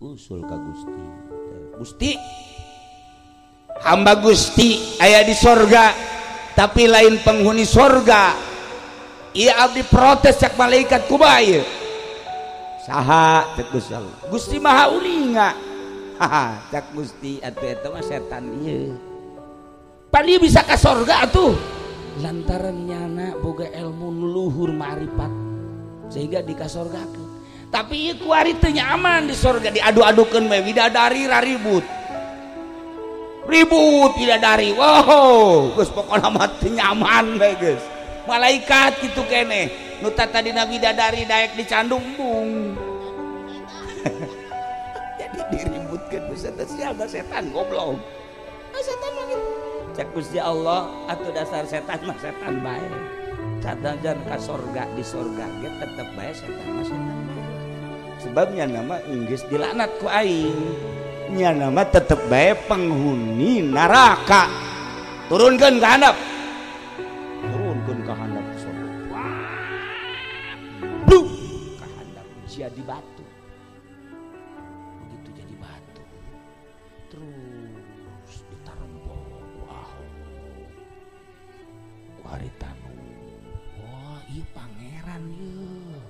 usul ka Gusti. Gusti hamba Gusti aya di sorga tapi lain penghuni sorga. Iya abdi protes cak malaikat kumaha saha cek Gusti Allah. Gusti maha ulinga. Haha cak Gusti atuh eta mah setan ieu. Pan ieu bisa ka sorga atuh lantaran nyana boga ilmu luhur ma'rifat sehingga dikasorgakeun. Tapi ieu kuari teu nyaman di sorga diadu-adukeun we widadari raribut. Ribut bidadari. Wow, geus pokona mah teu nyaman we geus. Malaikat kitu keneh. Nu tadi nabi bidadari daek dicandung bung. Jadi diributkeun ku setan goblok. Setan mah gitu. Cek Gusti Allah atuh dasar setan mah setan bae. Sanajan ka sorga di sorga ge tetep bae setan mah setan bae. Sebabnya nama geus dilaknat ku aing. Nya nama tetep bae penghuni neraka. Turunkeun ka handap. Turunkeun ka handap sorga. Bluk ka handap jadi batu. Begitu jadi batu. Terus ditarempok Haritanu. Wah, ieu pangeran ieu.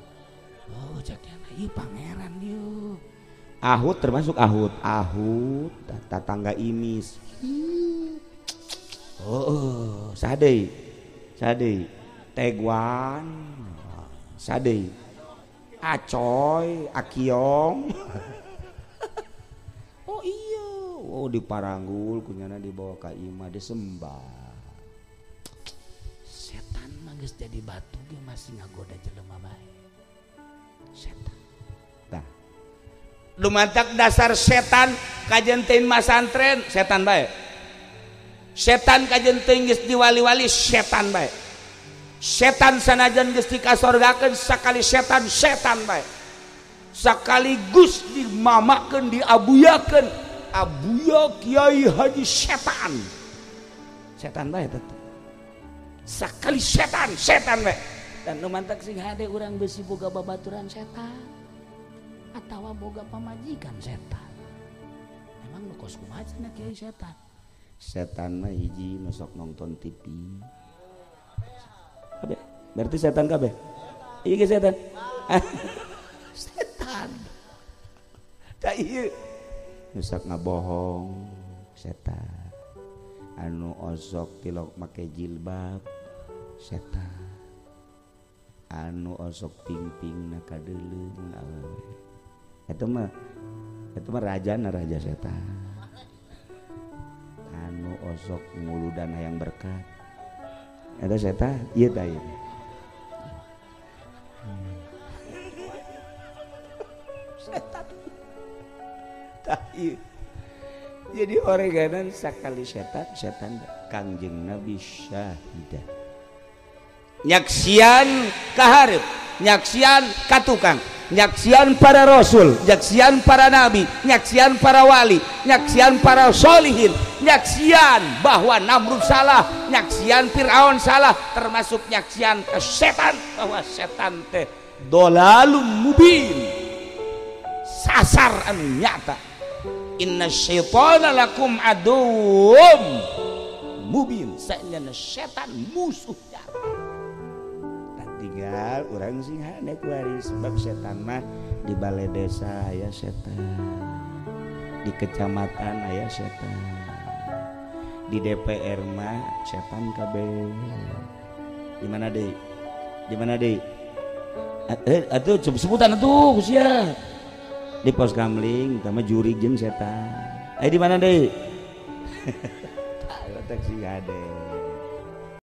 Oh, jakna ieu pangeran ieu. Ahud termasuk Ahud. Ahud tatangga Imis. Oh, sadei. Sadei. Tegwan. Sadei. Acoy, Akiong. Oh iya. Oh diparanggul kunyana dibawa ka imah disembah. Geus jadi batu ge masih ngagoda jelema bae. Setan. Tah. Lumantak dasar setan kajenteun masantren setan bae. Setan kajenteun geus diwali-wali setan bae. Setan sanajan geus dikasorgakeun sakali setan bae. Sakaligus dimamakeun diabuyakeun abuya Kiai Haji setan. Setan bae tetep. Sakali setan we dan lumantak sing hade urang besi boga babaturan setan atawa boga pamajikan setan. Emang nu kos kumaha cenah kiai setan? Setan mah hiji nu sok nonton TV. Kabeh berarti setan kabeh. Ieu ge setan. Setan. Da ieu nu sok ngabohong setan. Anu osok tilok make jilbab setan. Anu osok ping-ping na kadeuleuh awewe. Eta mah rajana raja setan. Anu osok nguludan hayang berkat. Eta setan ieu tah ieu. Setan. Tah ieu. Jadi oreganan sakali setan Kangjeng Nabi syahidah. Nyaksian kaharep, nyaksian katukang, nyaksian para rasul, nyaksian para nabi, nyaksian para wali, nyaksian para solihin, nyaksian bahwa Namrud salah, nyaksian Fir'aun salah, termasuk nyaksian ke setan bahwa setan teh dolalum mubin, sasar anu nyata. Inna syaitana lakum aduwwum mubin. Saenyana setan musuhnya. Dan tinggal urang sing hade kuari sebab setan mah di balai desa aya setan. Di kecamatan aya setan. Di DPR mah setan kabeh. Di mana deui? Di mana deui? Atuh sebutan atuh sia. Di pos kamling sama jurig jeung setan. Di mana deui? Tahu tak sih ada.